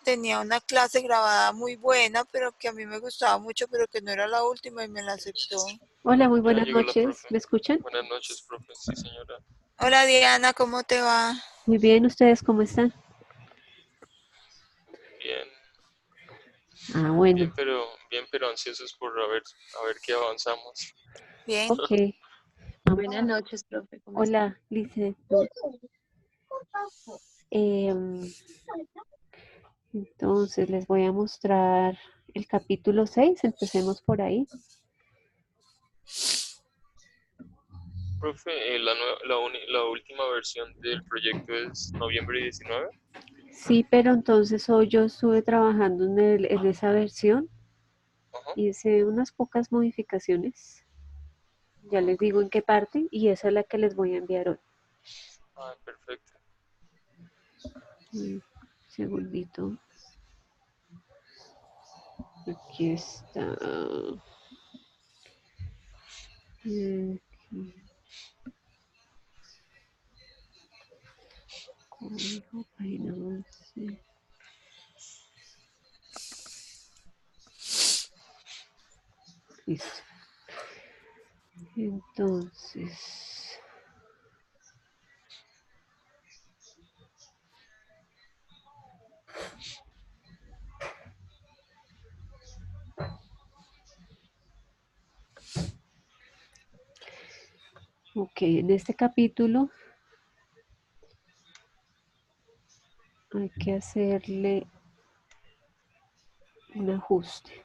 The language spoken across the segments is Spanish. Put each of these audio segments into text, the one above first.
tenía una clase grabada muy buena, pero que a mí me gustaba mucho, pero que no era la última y me la aceptó. Hola, muy Ya buenas llegó la noches. profe. ¿Me escuchan? Buenas noches, profe. Sí, señora. Hola Diana, ¿cómo te va? Muy bien, ¿ustedes cómo están? Bien, Ah, bueno, bien, pero ansiosos por a ver qué avanzamos. Bien. ok. Buenas noches, profe, ¿cómo está? Hola, Lice. Luz. Entonces les voy a mostrar el capítulo 6. Empecemos por ahí. Profe, la última versión del proyecto es noviembre 19. Sí, pero entonces hoy yo estuve trabajando en esa versión. Ajá. Hice unas pocas modificaciones. Ya les digo en qué parte y esa es la que les voy a enviar hoy. Ah, perfecto. Segundito. Aquí está. Aquí. Código, página 11. Listo. Entonces, ok, en este capítulo hay que hacerle un ajuste.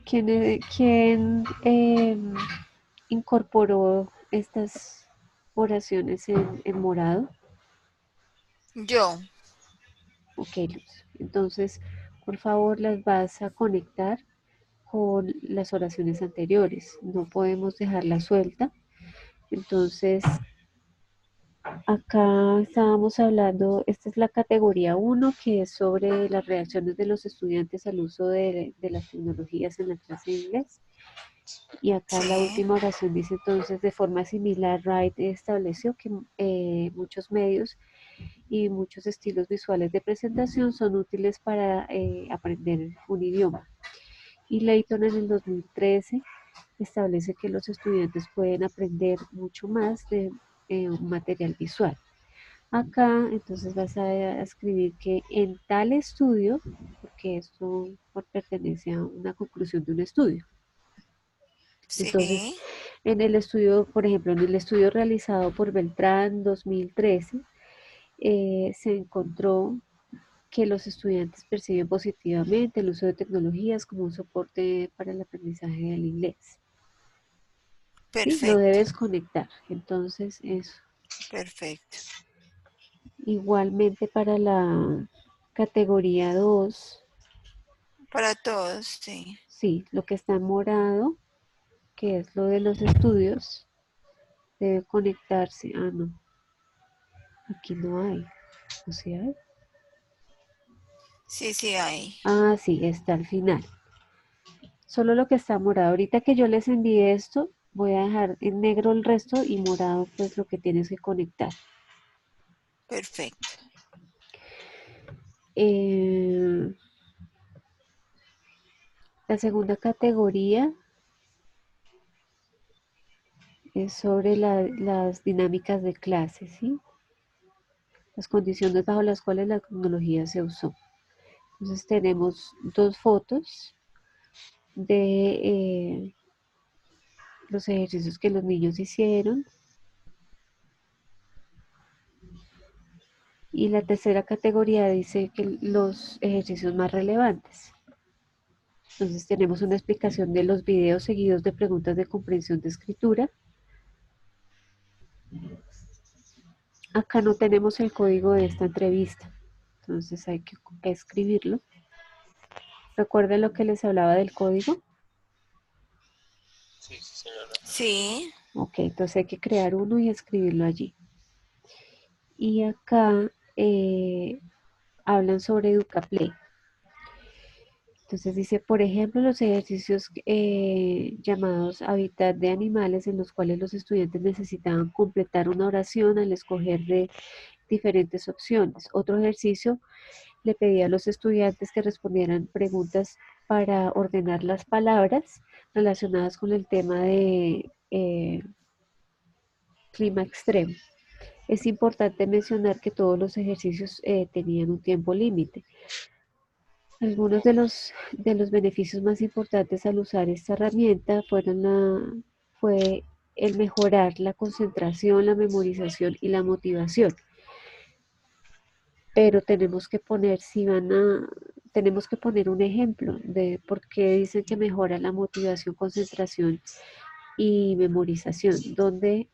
¿Quién incorporó estas oraciones en morado? Yo. Ok, Luz. Entonces, por favor, las vas a conectar con las oraciones anteriores. No podemos dejarla suelta. Entonces, acá estábamos hablando, esta es la categoría 1, que es sobre las reacciones de los estudiantes al uso de las tecnologías en la clase de inglés. Y acá la Sí. última oración dice entonces, de forma similar, Wright estableció que muchos medios y muchos estilos visuales de presentación son útiles para aprender un idioma. Y Layton en el 2013 establece que los estudiantes pueden aprender mucho más de un material visual. Acá entonces vas a escribir que en tal estudio, porque esto pertenece a una conclusión de un estudio. Entonces, Sí. en el estudio, por ejemplo, en el estudio realizado por Beltrán 2013, se encontró que los estudiantes perciben positivamente el uso de tecnologías como un soporte para el aprendizaje del inglés. ¿Sí? Lo Perfecto. debes conectar. Entonces, eso. Perfecto. Igualmente para la categoría 2, Para todos, sí. sí, lo que está en morado, que es lo de los estudios, debe conectarse. Ah, no, aquí no hay. O sea, hay. Sí, sí hay. Ah, sí, está al final. Solo lo que está morado. Ahorita que yo les envíe esto, voy a dejar en negro el resto y morado pues lo que tienes que conectar. Perfecto. Eh, la segunda categoría es sobre las dinámicas de clase, ¿sí? Las condiciones bajo las cuales la tecnología se usó. Entonces tenemos dos fotos de los ejercicios que los niños hicieron y la tercera categoría dice que los ejercicios más relevantes. Entonces tenemos una explicación de los videos seguidos de preguntas de comprensión de escritura. Acá no tenemos el código de esta entrevista, entonces hay que escribirlo. ¿Recuerden lo que les hablaba del código? Sí, sí, señora. Sí. Ok, entonces hay que crear uno y escribirlo allí. Y acá hablan sobre EducaPlay. Entonces dice, por ejemplo, los ejercicios llamados hábitat de animales en los cuales los estudiantes necesitaban completar una oración al escoger de diferentes opciones. Otro ejercicio le pedía a los estudiantes que respondieran preguntas para ordenar las palabras relacionadas con el tema de clima extremo. Es importante mencionar que todos los ejercicios tenían un tiempo límite. Algunos de los beneficios más importantes al usar esta herramienta fue el mejorar la concentración, la memorización y la motivación. Pero tenemos que poner un ejemplo de por qué dicen que mejora la motivación, concentración y memorización. ¿Dónde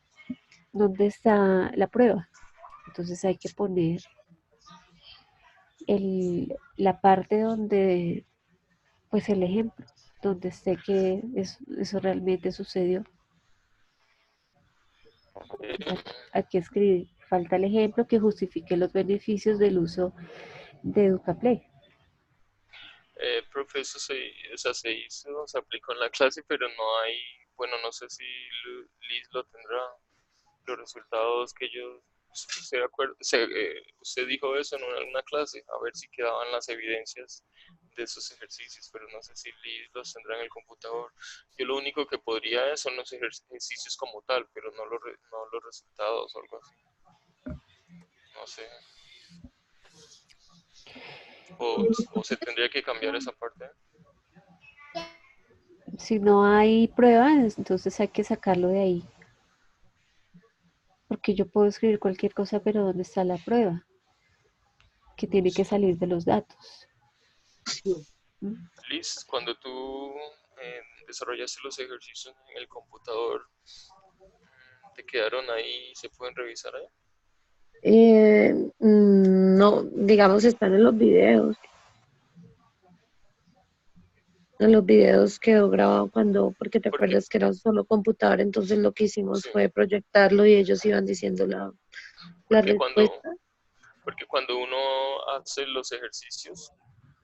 está la prueba? Entonces hay que poner la parte donde, pues el ejemplo, donde esté que eso realmente sucedió. Aquí escribí, falta el ejemplo que justifique los beneficios del uso de EducaPlay. Profe, eso o sea, se hizo, se aplicó en la clase, pero no hay, bueno, no sé si Liz lo tendrá, los resultados que ellos, usted dijo eso en una clase, a ver si quedaban las evidencias de esos ejercicios, pero no sé si Liz los tendrá en el computador. Yo lo único que podría es son los ejercicios como tal, pero no los resultados o algo así. No sé. O se tendría que cambiar esa parte. Si no hay pruebas, entonces hay que sacarlo de ahí. Porque yo puedo escribir cualquier cosa, pero ¿dónde está la prueba? Que tiene que salir de los datos. ¿Mm? Liz, cuando tú desarrollaste los ejercicios en el computador, ¿te quedaron ahí? ¿Se pueden revisar ahí? No, digamos, están en los videos. En los videos quedó grabado porque te Porque, acuerdas que era un solo computador, entonces lo que hicimos sí, fue proyectarlo y ellos iban diciendo la porque cuando, respuesta. porque cuando uno hace los ejercicios,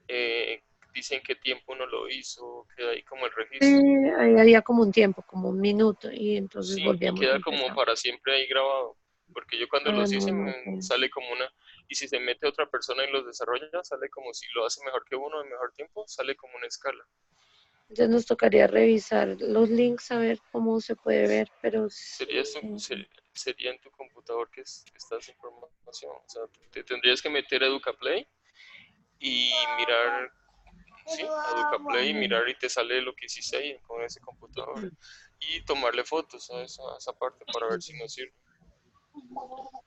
eh, dicen qué tiempo uno lo hizo, queda ahí como el registro. Ahí había como un tiempo, como un minuto, y entonces Sí, y volvíamos a queda como empezar. para siempre ahí grabado. Porque yo cuando Ah, los no, hice no sé. sale como una, y si se mete otra persona y los desarrolla, sale como si lo hace mejor que uno en mejor tiempo, sale como una escala. Entonces nos tocaría revisar los links a ver cómo se puede ver, pero Sería en tu computador que está esa información. O sea, te tendrías que meter a EducaPlay y mirar, sí, a EducaPlay y mirar y te sale lo que hiciste ahí con ese computador. Y tomarle fotos a esa parte para ver si nos sirve.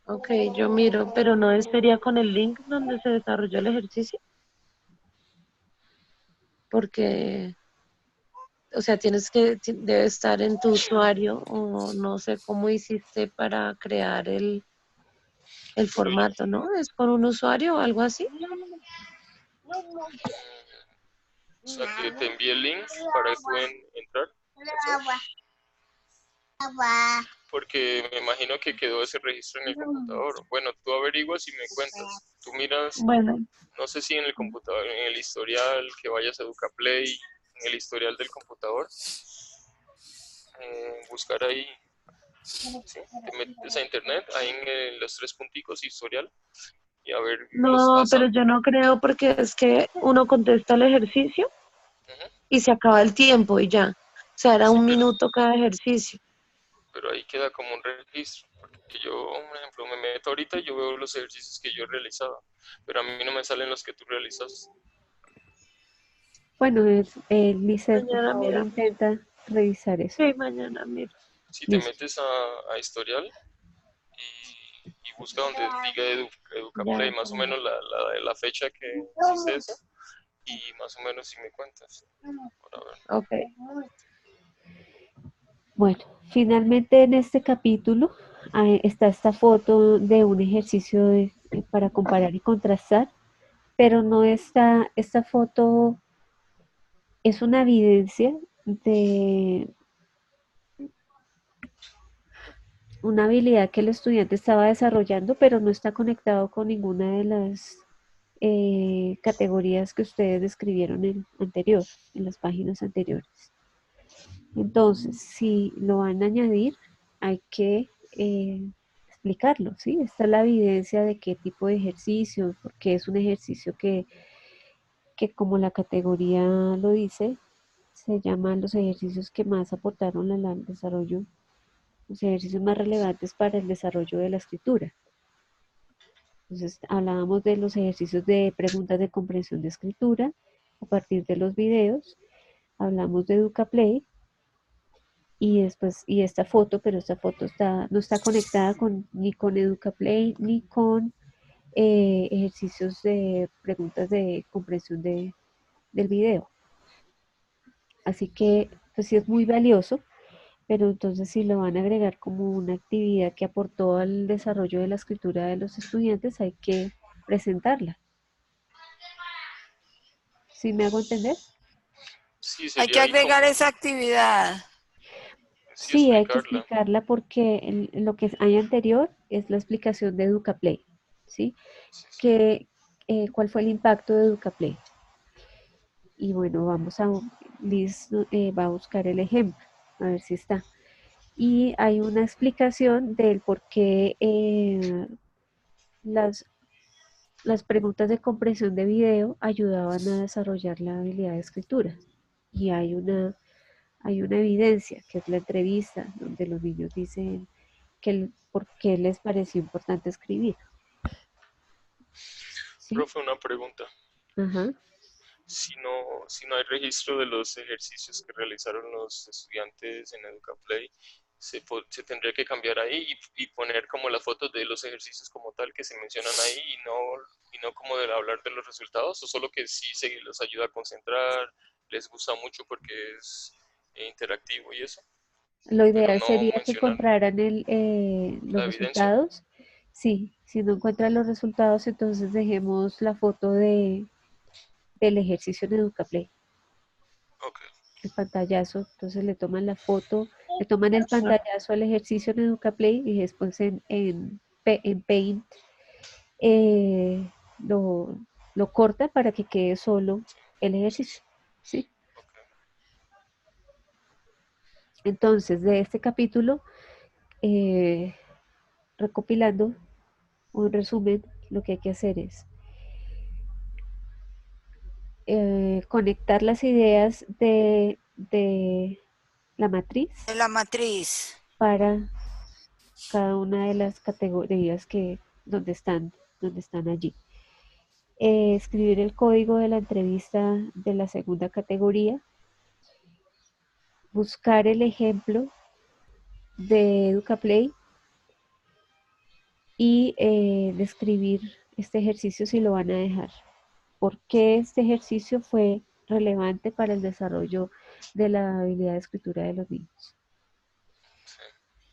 ok, yo miro, pero no sería con el link donde se desarrolló el ejercicio, porque, o sea, debe estar en tu usuario o no sé cómo hiciste para crear el Pero formato, ¿no? ¿Es con un usuario o algo así? o sea, que te envíe el link para tú entrar. Porque me imagino que quedó ese registro en el computador. Bueno, tú averiguas y me cuentas. Tú miras, Bueno, no sé si en el computador, en el historial que vayas a EducaPlay, en el historial del computador, buscar ahí, ¿sí? Te metes a internet, ahí en los tres punticos historial y a ver no, pero yo no creo porque es que uno contesta el ejercicio Ujú. y se acaba el tiempo y ya. O sea, era Sí, un minuto cada ejercicio. pero ahí queda como un registro. Porque yo, por ejemplo, me meto ahorita y yo veo los ejercicios que yo he realizado, pero a mí no me salen los que tú realizas. Bueno, Lizeth, por Mañana favor, mira. intenta revisar eso. Sí, mañana miro. Si te Listo. metes a historial y busca donde diga Ya, EducaPlay, más o menos la fecha que hiciste eso, y más o menos si me cuentas. Para ver. ok. Bueno, finalmente en este capítulo está esta foto de un ejercicio para comparar y contrastar, pero no está, esta foto es una evidencia de una habilidad que el estudiante estaba desarrollando, pero no está conectado con ninguna de las categorías que ustedes describieron en las páginas anteriores. Entonces, si lo van a añadir, hay que explicarlo, ¿sí? Esta es la evidencia de qué tipo de ejercicio, porque es un ejercicio que como la categoría lo dice, se llaman los ejercicios que más aportaron al desarrollo, los ejercicios más relevantes para el desarrollo de la escritura. Entonces, hablábamos de los ejercicios de preguntas de comprensión de escritura a partir de los videos, hablamos de EducaPlay y después, y esta foto, pero esta foto no está conectada ni con EducaPlay ni con ejercicios de preguntas de comprensión del video. Así que, pues sí es muy valioso, pero entonces si lo van a agregar como una actividad que aportó al desarrollo de la escritura de los estudiantes, hay que presentarla. ¿Sí me hago entender? Sí, Hay que sería ahí como, agregar esa actividad. sí, Sí, hay que explicarla. explicarla porque lo que hay anterior es la explicación de EducaPlay, ¿sí? Sí, sí. ¿Cuál fue el impacto de EducaPlay? Y bueno, Liz va a buscar el ejemplo, a ver si está. Y hay una explicación del por qué las preguntas de comprensión de video ayudaban a desarrollar la habilidad de escritura. Y hay una evidencia, que es la entrevista, donde los niños dicen por qué les pareció importante escribir. ¿Sí? Profe, una pregunta. Ajá. Si no hay registro de los ejercicios que realizaron los estudiantes en EducaPlay, se tendría que cambiar ahí y poner como las fotos de los ejercicios como tal que se mencionan ahí y no como de hablar de los resultados, o solo que sí se les ayuda a concentrar, les gusta mucho porque es interactivo y eso, Lo pero ideal no sería que mencionar encontraran los la evidencia. resultados. Sí, si no encuentran los resultados, entonces dejemos la foto del ejercicio en EducaPlay, Ok, el pantallazo. Entonces le toman la foto, le toman el pantallazo al ejercicio en EducaPlay y después en Paint eh, lo, lo cortan para que quede solo el sí, ejercicio. sí, ¿Sí? ok. Entonces, de este capítulo, eh, recopilando un resumen, lo que hay que hacer es conectar las ideas de la matriz En la matriz. para cada una de las categorías donde están allí. Escribir el código de la entrevista de la segunda categoría, buscar el ejemplo de EducaPlay y describir este ejercicio si lo van a dejar. ¿Por qué este ejercicio fue relevante para el desarrollo de la habilidad de escritura de los niños?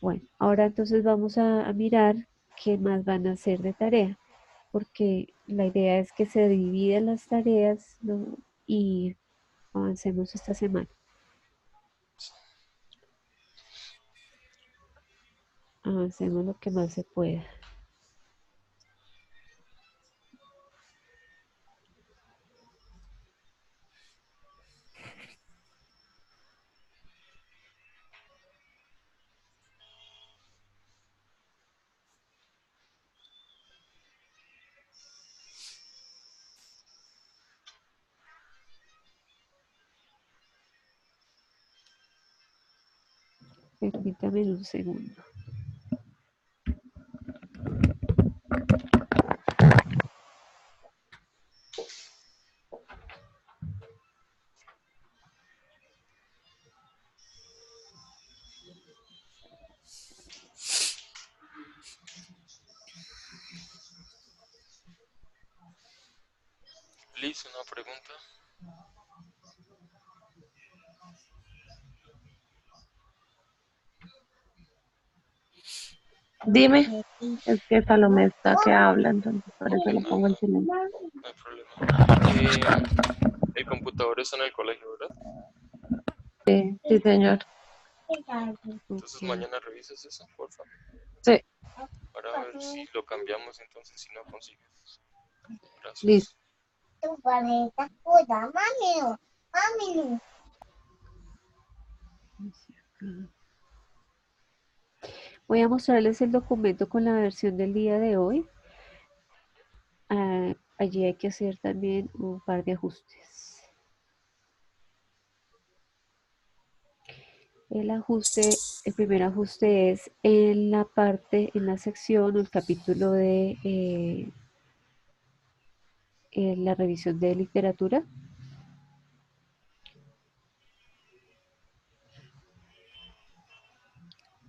Bueno, ahora entonces vamos a mirar qué más van a hacer de tarea, porque la idea es que se dividan las tareas, ¿no? Y avancemos esta semana. Avancemos lo que más se pueda. Permítame un segundo. Liz, una pregunta. Dime, es que Salomé está que habla, entonces por eso lo pongo en Ajá, silencio. no hay problema. El computador está en el colegio, ¿verdad? Sí, sí, señor. Entonces Ok. mañana revisas eso, por favor, Sí, para ver si lo cambiamos entonces si no consigues. listo. Gracias. tu paleta toda, mami, mami. Voy a mostrarles el documento con la versión del día de hoy. Allí hay que hacer también un par de ajustes. El primer ajuste es en la parte, en la sección o el capítulo de la revisión de literatura.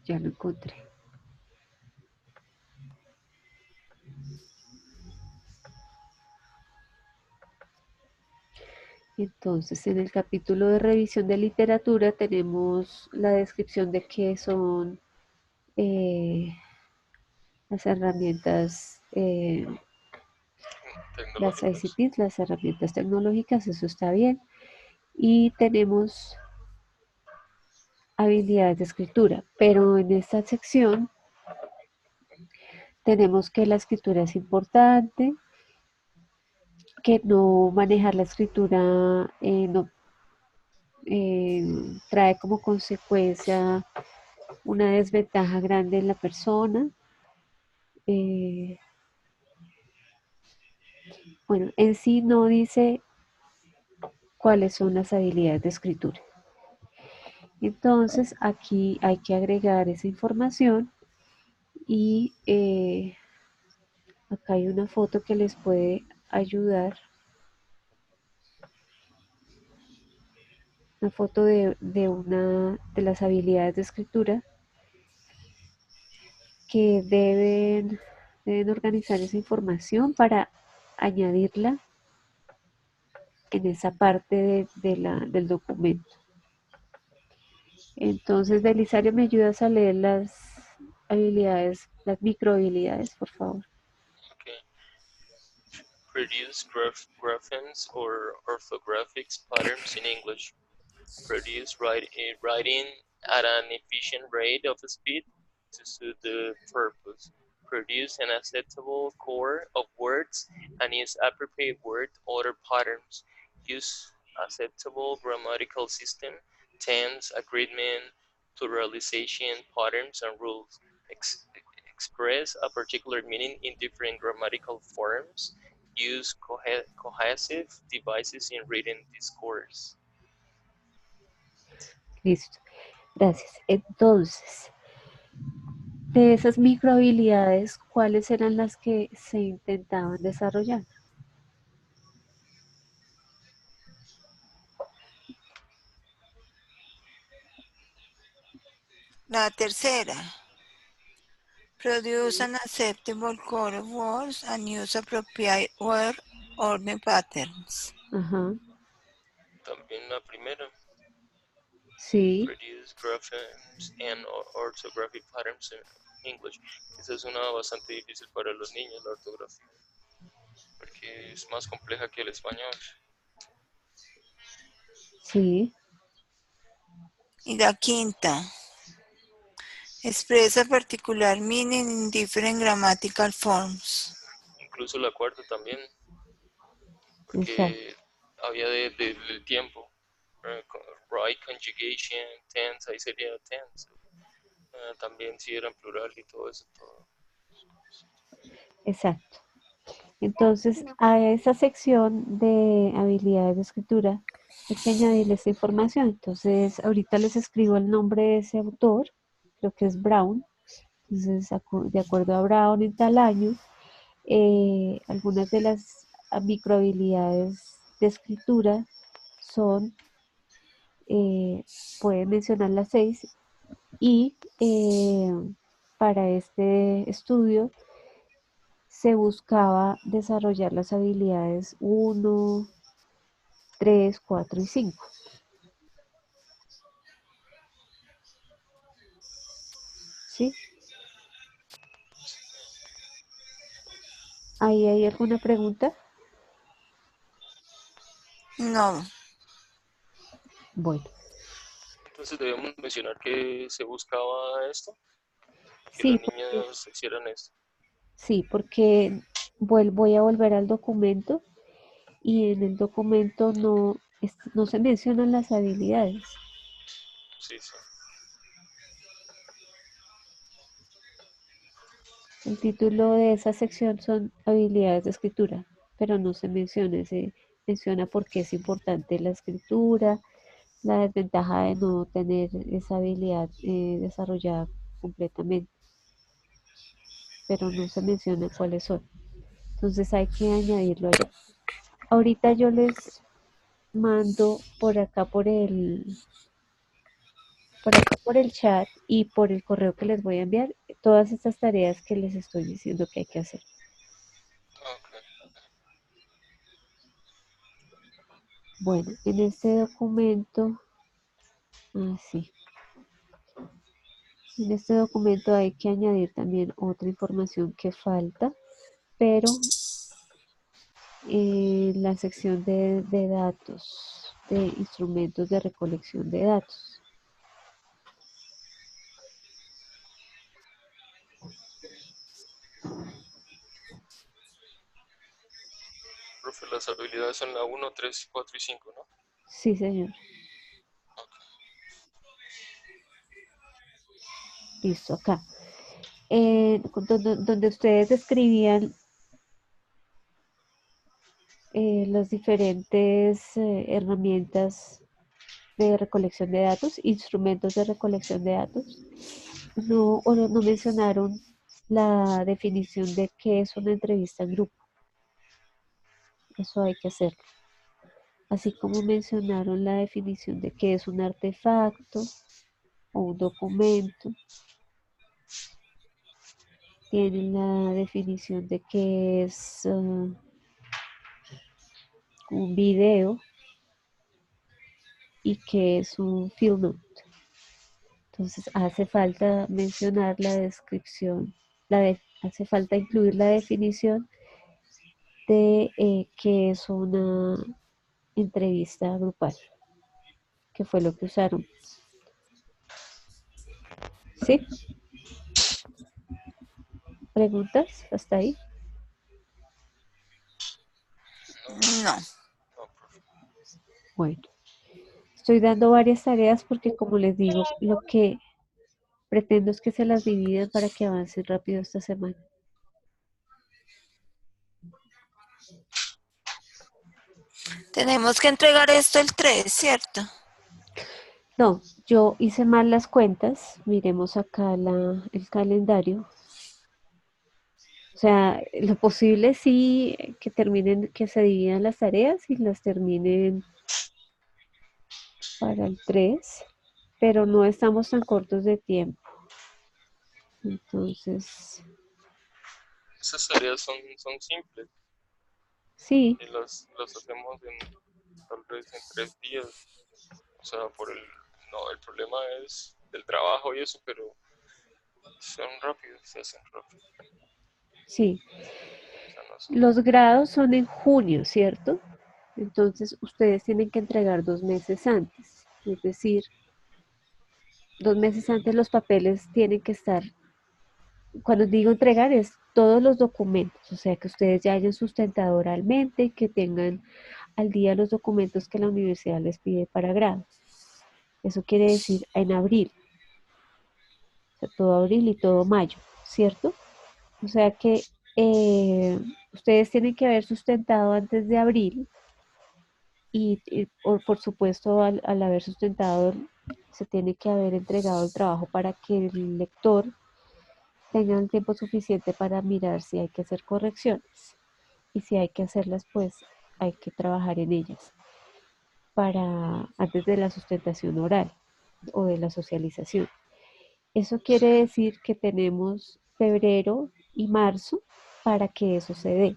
Ya lo encontré. Entonces, en el capítulo de revisión de literatura tenemos la descripción de qué son las herramientas, las Tecnológicas. ICTs, las herramientas tecnológicas, eso está bien. Y tenemos habilidades de escritura, pero en esta sección tenemos que la escritura es importante, que no manejar la escritura no, trae como consecuencia una desventaja grande en la persona. Bueno, en sí no dice cuáles son las habilidades de escritura. Entonces aquí hay que agregar esa información y acá hay una foto que les puede ayudar. Una foto de una de las habilidades de escritura que deben organizar esa información para añadirla en esa parte del documento. Entonces, Belisario, ¿me ayudas a leer las habilidades, las microhabilidades, por favor? Okay. Produce graphemes or orthographic patterns in English. Produce writing at an efficient rate of speed to suit the purpose. Produce an acceptable core of words and use appropriate word order patterns. Use acceptable grammatical system, tense, agreement, pluralization patterns and rules. Express a particular meaning in different grammatical forms. Use cohesive devices in written discourse. Listo, gracias. Entonces, de esas microhabilidades, ¿cuáles eran las que se intentaban desarrollar? La tercera. Produce an acceptable core of words and use appropriate word order patterns. Ajá. También la primera. Sí. Produce graphemes and orthographic patterns in English. Esa es una bastante difícil para los niños, la ortografía, porque es más compleja que el español. Sí. Y la quinta. Expresa particular meaning in different grammatical forms. Incluso la cuarta también, Exacto. porque había del tiempo. Right conjugation, tense, ahí sería tense. También si era en plural y todo eso. Todo. Exacto. Entonces, a esa sección de habilidades de escritura hay que añadirle esta información. Entonces, ahorita les escribo el nombre de ese autor, creo que es Brown. Entonces, de acuerdo a Brown en tal año, algunas de las microhabilidades de escritura son, pueden mencionar las 6 y para este estudio se buscaba desarrollar las habilidades 1, 3, 4 y 5. ¿Sí? ¿Ahí hay alguna pregunta? No. Bueno. Entonces debemos mencionar que se buscaba esto, que Sí, los niños hicieran esto. sí, porque voy a volver al documento y en el documento no se mencionan las habilidades. Sí, sí. El título de esa sección son habilidades de escritura, pero no se menciona por qué es importante la escritura, la desventaja de no tener esa habilidad desarrollada completamente, pero no se menciona cuáles son. Entonces hay que añadirlo allá. Ahorita yo les mando por acá por el chat y por el correo que les voy a enviar todas estas tareas que les estoy diciendo que hay que hacer. Ok. Bueno, en este documento, sí, en este documento hay que añadir también otra información que falta, pero en la sección de datos, de instrumentos de recolección de datos. Profe, las habilidades son la 1, 3, 4 y 5, ¿no? Sí, señor. Listo, acá. Donde ustedes describían las diferentes herramientas de recolección de datos, instrumentos de recolección de datos, no mencionaron la definición de qué es una entrevista en grupo. Eso hay que hacerlo. Así como mencionaron la definición de qué es un artefacto o un documento, tienen la definición de qué es un video y qué es un field note. Entonces hace falta mencionar la descripción, hace falta incluir la definición de qué es una entrevista grupal, que fue lo que usaron. ¿Sí? ¿Preguntas hasta ahí? No. No, profe. Bueno, estoy dando varias tareas porque como les digo, lo que pretendo es que se las dividan para que avancen rápido esta semana. Tenemos que entregar esto el 3, ¿cierto? No, yo hice mal las cuentas. Miremos acá el calendario. O sea, lo posible sí que terminen, que se dividan las tareas y las terminen para el 3, pero no estamos tan cortos de tiempo. Entonces, Esas tareas son simples sí, y las hacemos tal vez en 3 días. O sea, no, el problema es del trabajo y eso, pero son rápidos, se hacen rápido. sí. O sea, no Los grados son en junio, ¿cierto? Entonces, ustedes tienen que entregar 2 meses antes. Es decir, 2 meses antes los papeles tienen que estar, cuando digo entregar es todos los documentos, o sea, que ustedes ya hayan sustentado oralmente y que tengan al día los documentos que la universidad les pide para grado. Eso quiere decir en abril, o sea, todo abril y todo mayo, ¿cierto? O sea que ustedes tienen que haber sustentado antes de abril y por supuesto al haber sustentado se tiene que haber entregado el trabajo para que el lector tenga el tiempo suficiente para mirar si hay que hacer correcciones y si hay que hacerlas pues hay que trabajar en ellas para antes de la sustentación oral o de la socialización. Eso quiere decir que tenemos febrero y marzo para que eso se dé.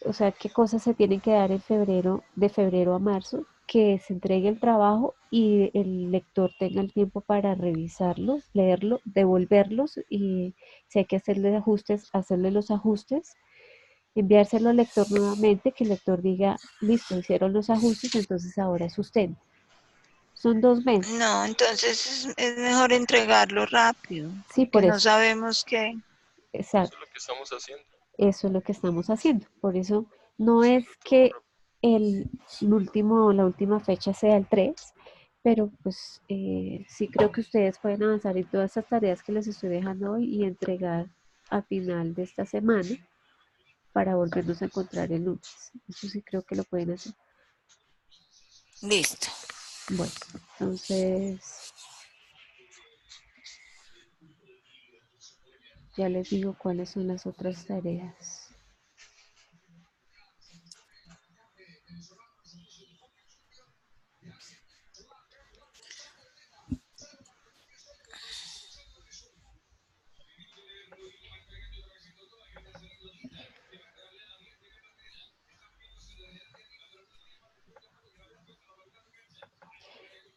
O sea, qué cosas se tienen que dar en febrero, de febrero a marzo, que se entregue el trabajo y el lector tenga el tiempo para revisarlo, leerlo, devolverlos y si hay que hacerle ajustes, hacerle los ajustes, enviárselo al lector nuevamente, que el lector diga, listo, hicieron los ajustes, entonces ahora es sustento. Son 2 meses. No, entonces es mejor entregarlo rápido, Sí, porque por no eso. sabemos qué. Eso Exacto. es lo que estamos haciendo. Eso es lo que estamos haciendo. Por eso no es que la última fecha sea el 3, pero pues sí creo que ustedes pueden avanzar en todas estas tareas que les estoy dejando hoy y entregar a final de esta semana para volvernos a encontrar el lunes. Eso sí creo que lo pueden hacer. Listo. Bueno, entonces ya les digo cuáles son las otras tareas.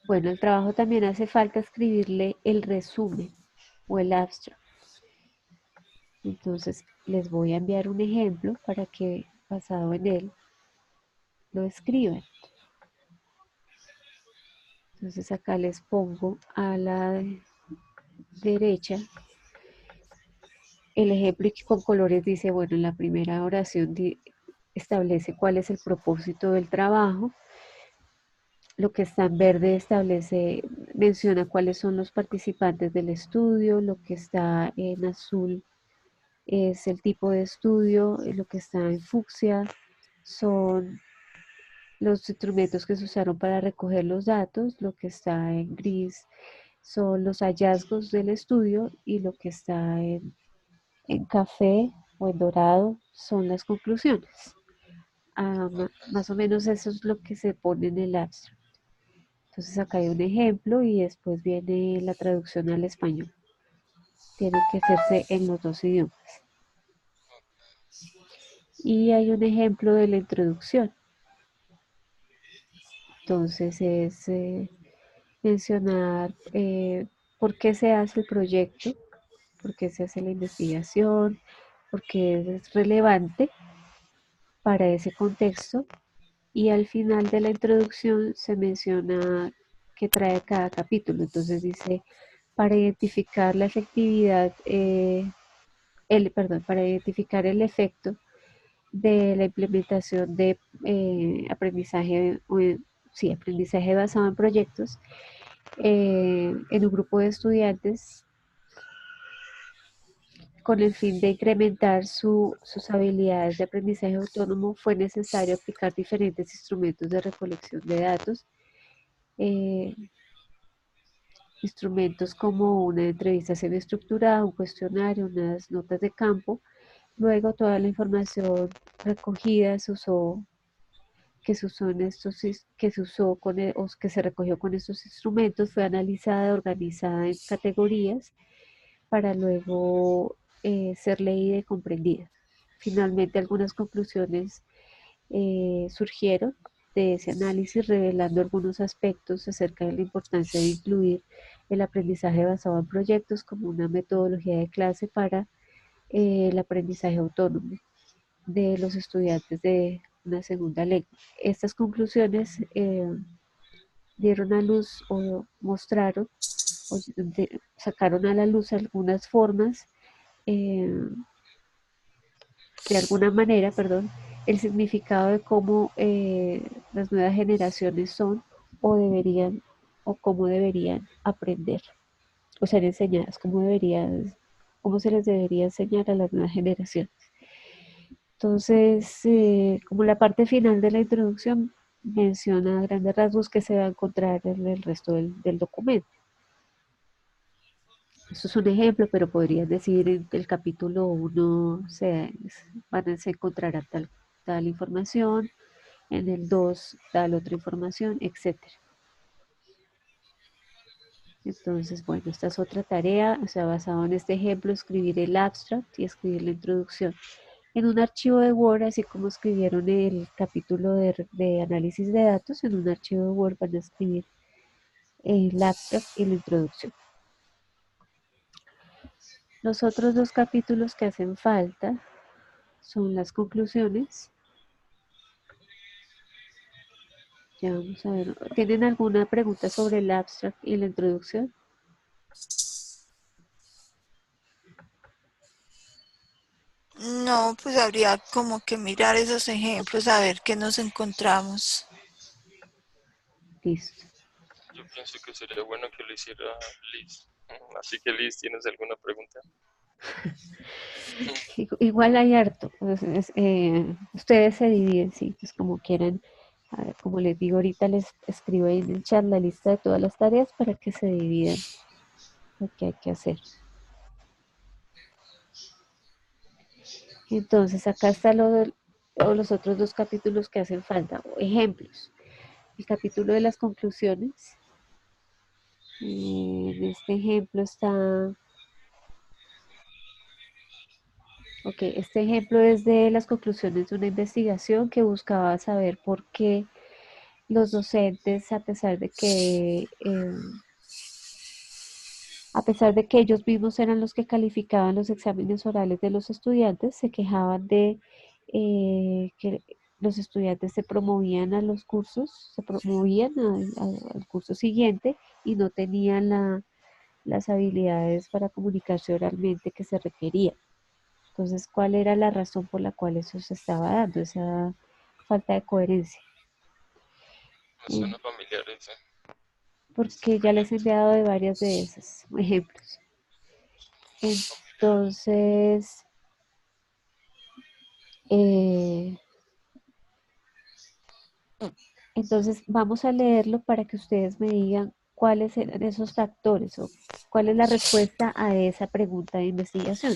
Bueno, el trabajo también hace falta escribirle el resumen o el abstract. Entonces les voy a enviar un ejemplo para que basado en él lo escriban. Entonces acá les pongo a la derecha el ejemplo y con colores dice, bueno, en la primera oración establece cuál es el propósito del trabajo. Lo que está en verde menciona cuáles son los participantes del estudio. Lo que está en azul es el tipo de estudio. Lo que está en fucsia son los instrumentos que se usaron para recoger los datos. Lo que está en gris son los hallazgos del estudio y lo que está en café o en dorado son las conclusiones. Más o menos eso es lo que se pone en el abstract. Entonces acá hay un ejemplo y después viene la traducción al español. Tiene que hacerse en los dos idiomas. Y hay un ejemplo de la introducción. Entonces es mencionar por qué se hace el proyecto, por qué se hace la investigación, por qué es relevante para ese contexto. Y al final de la introducción se menciona qué trae cada capítulo. Entonces dice, para identificar la efectividad, para identificar el efecto de la implementación de aprendizaje, sí, aprendizaje basado en proyectos en un grupo de estudiantes con el fin de incrementar sus habilidades de aprendizaje autónomo, fue necesario aplicar diferentes instrumentos de recolección de datos, eh, instrumentos como una entrevista semiestructurada, un cuestionario, unas notas de campo. Luego toda la información recogida que se usó que se usó o que se recogió con estos instrumentos fue analizada, organizada en categorías para luego ser leída y comprendida. Finalmente, algunas conclusiones surgieron de ese análisis, revelando algunos aspectos acerca de la importancia de incluir el aprendizaje basado en proyectos como una metodología de clase para el aprendizaje autónomo de los estudiantes de una segunda lengua. Estas conclusiones dieron a luz o mostraron o sacaron a la luz algunas formas de alguna manera, perdón, el significado de cómo las nuevas generaciones son o deberían o cómo deberían aprender o ser enseñadas, cómo se les debería enseñar a las nuevas generaciones. Entonces, como la parte final de la introducción menciona a grandes rasgos que se va a encontrar en el resto del documento. Eso es un ejemplo, pero podrías decir en el capítulo 1 se encontrará tal información, en el 2 tal otra información, etc. Entonces, bueno, esta es otra tarea, o sea, basado en este ejemplo, escribir el abstract y escribir la introducción. En un archivo de Word, así como escribieron el capítulo de análisis de datos, en un archivo de Word van a escribir el abstract y la introducción. Los otros dos capítulos que hacen falta son las conclusiones. Ya vamos a ver. ¿Tienen alguna pregunta sobre el abstract y la introducción? No, pues habría como que mirar esos ejemplos, a ver qué nos encontramos. Listo. Yo pienso que sería bueno que lo hiciera Liz. Así que Liz, ¿tienes alguna pregunta? Igual hay harto. Pues, ustedes se dividen, sí, pues como quieran. A ver, como les digo, ahorita les escribo ahí en el chat la lista de todas las tareas para que se dividan lo que hay que hacer. Entonces, acá está todos los otros dos capítulos que hacen falta, o ejemplos. El capítulo de las conclusiones. En este ejemplo está, ok, este ejemplo es de las conclusiones de una investigación que buscaba saber por qué los docentes, a pesar de que ellos mismos eran los que calificaban los exámenes orales de los estudiantes, se quejaban de que los estudiantes se promovían a los cursos, se promovían al curso siguiente y no tenían las habilidades para comunicarse oralmente que se requerían. Entonces, ¿cuál era la razón por la cual eso se estaba dando, esa falta de coherencia? Me suena familiar ese Porque ya les he ejemplo. enviado de varias de esas ejemplos. Entonces, eh, entonces vamos a leerlo para que ustedes me digan cuáles eran esos factores o cuál es la respuesta a esa pregunta de investigación.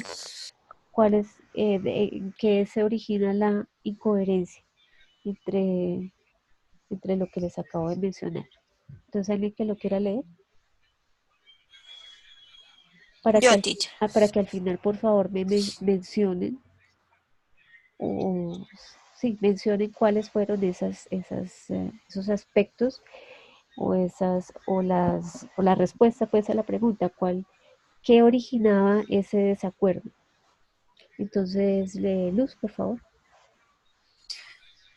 ¿Cuál es, en qué se origina la incoherencia entre, entre lo que les acabo de mencionar? Entonces, alguien que lo quiera leer, Yo, teacher. para que al final, por favor, mencionen o sí, mencionen cuáles fueron esos aspectos o la respuesta pues a la pregunta, qué originaba ese desacuerdo. Entonces, Luz, por favor.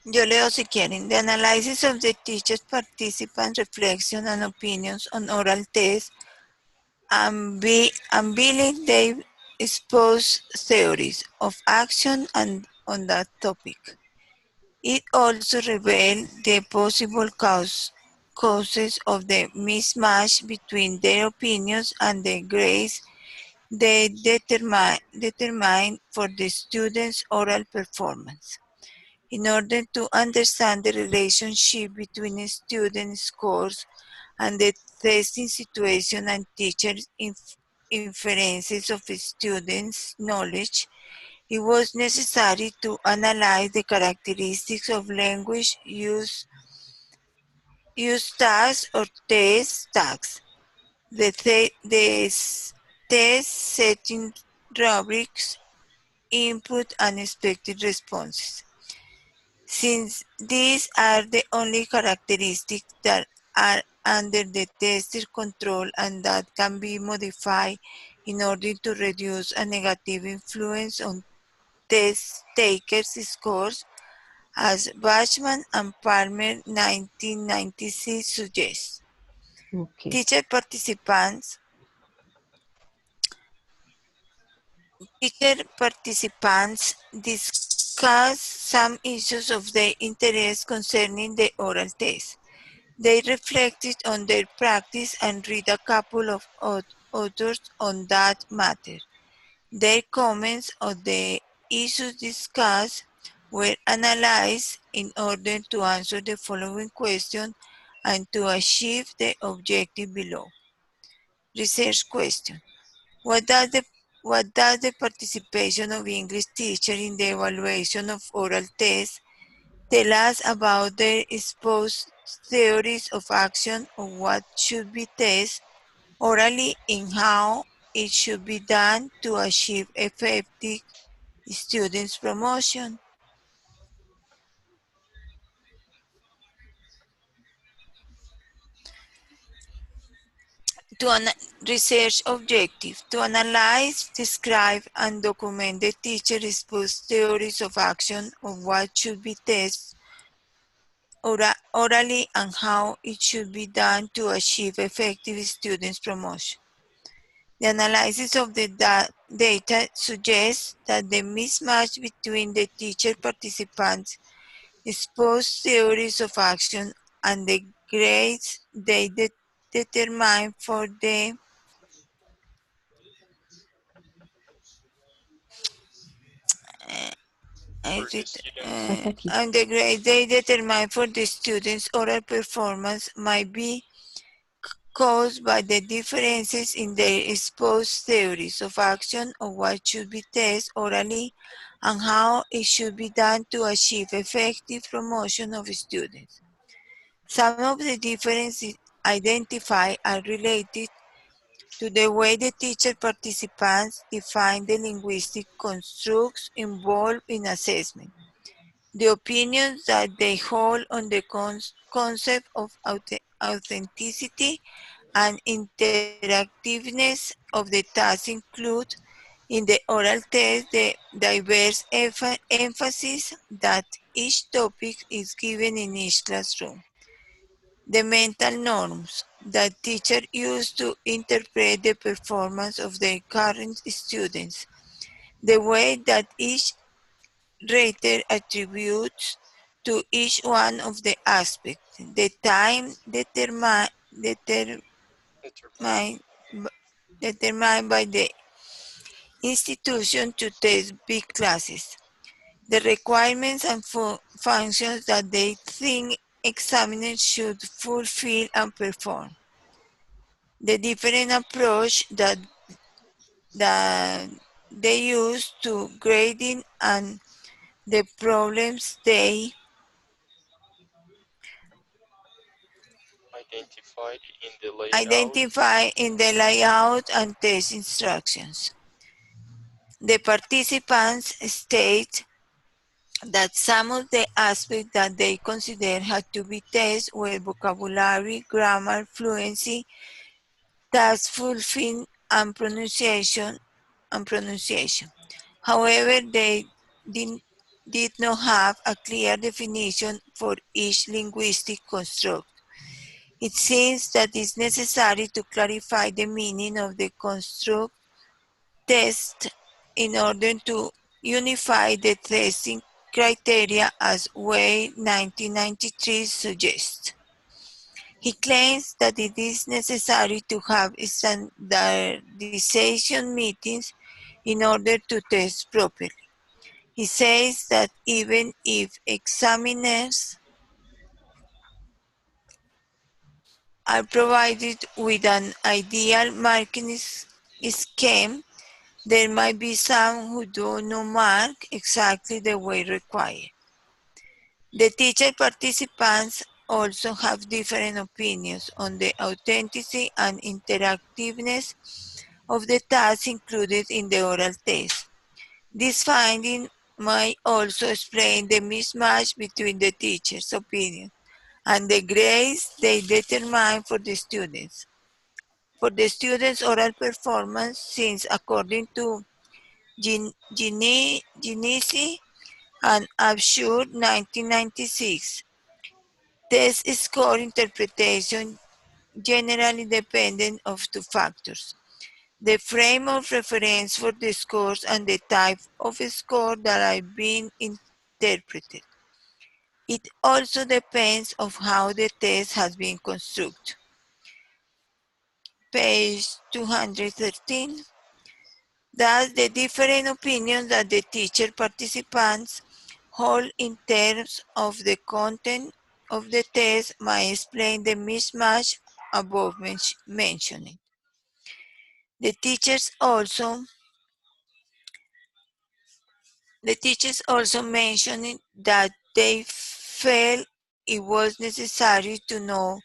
Yo leo si quieren. The analysis of the teacher's participants' reflection and opinions on oral tests and believe they expose theories of action and on that topic. It also revealed the possible causes of the mismatch between their opinions and the grades they determine for the students' oral performance. In order to understand the relationship between student scores and the testing situation and teacher inferences of students' knowledge, it was necessary to analyze the characteristics of language use tags or test tags, the test setting rubrics, input, and expected responses. Since these are the only characteristics that are under the tester control and that can be modified in order to reduce a negative influence on test takers' scores, as Bachman and Palmer 1996 suggests. Ok, Teacher participants discuss some issues of their interest concerning the oral test. They reflected on their practice and read a couple of authors on that matter. Their comments on the issues discussed were analyzed in order to answer the following question and to achieve the objective below. Research question. What does the participation of English teachers in the evaluation of oral tests tell us about their exposed theories of action or what should be tested orally and how it should be done to achieve effective students promotion? Research objective: to analyze, describe, and document the teacher exposed theories of action of what should be tested orally and how it should be done to achieve effective students promotion. The analysis of the data suggests that the mismatch between the teacher participants' exposed theories of action and the grades they determine for the For the students. Hasta aquí. and the grade they determine for the students' oral performance might be caused by the differences in their exposed theories of action of what should be tested orally and how it should be done to achieve effective promotion of students. Some of the differences identified are related to the way the teacher participants define the linguistic constructs involved in assessment, the opinions that they hold on the concept of authenticity and interactiveness of the task include in the oral test the diverse emphasis that each topic is given in each classroom, the mental norms that teachers use to interpret the performance of their current students, the way that each rater attributes to each one of the aspects, the time determined by the institution to test big classes, the requirements and functions that they think examiners should fulfill and perform, the different approach that they use to grading and the problems they identify in the layout and test instructions. The participants state that some of the aspects that they consider had to be tested were vocabulary, grammar, fluency, task fulfilling, and pronunciation. However, they did not have a clear definition for each linguistic construct. It seems that it's necessary to clarify the meaning of the construct test in order to unify the testing criteria as Way 1993 suggests. He claims that it is necessary to have standardization meetings in order to test properly. He says that even if examiners are provided with an ideal marking scheme, there might be some who do not mark exactly the way required. The teacher participants also have different opinions on the authenticity and interactiveness of the tasks included in the oral test. This finding might also explain the mismatch between the teacher's opinion and the grades they determine for the students. For the students' oral performance, since according to Ginisi and Abshur 1996, test score interpretation generally dependent of two factors: the frame of reference for the scores and the type of score that are being interpreted. It also depends on how the test has been constructed. Page 213. Thus, the different opinions that the teacher participants hold in terms of the content of the test might explain the mismatch above mentioned. The teachers also mentioned that they felt it was necessary to know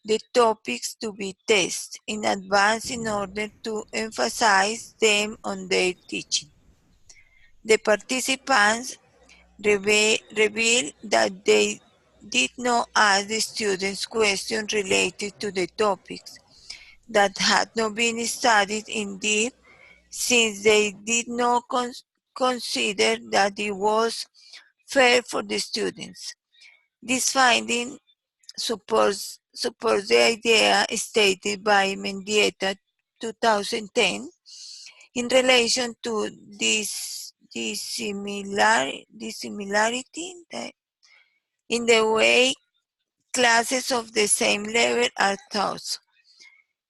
the topics to be tested in advance in order to emphasize them on their teaching. The participants revealed that they did not ask the students questions related to the topics that had not been studied in depth, since they did not consider that it was fair for the students. This finding supports the idea stated by Mendieta 2010 in relation to this dissimilarity in the way classes of the same level are taught.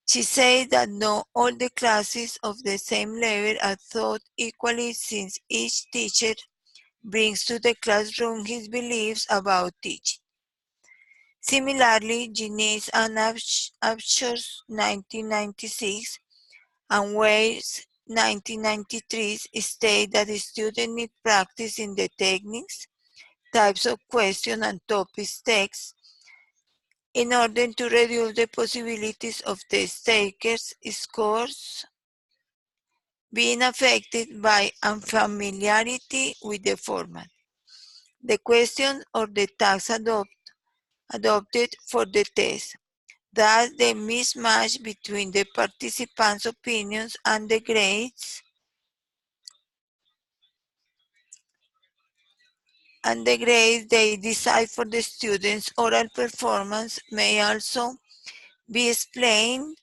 She said that not all the classes of the same level are taught equally, since each teacher brings to the classroom his beliefs about teaching. Similarly, Guinness and Upshur's 1996 and Weir's 1993 state that the student need practice in the techniques, types of question and topics text in order to reduce the possibilities of test takers' scores being affected by unfamiliarity with the format, the question, or the tasks adopted for the test. Thus, the mismatch between the participants' opinions and the grades they decide for the students' oral performance may also be explained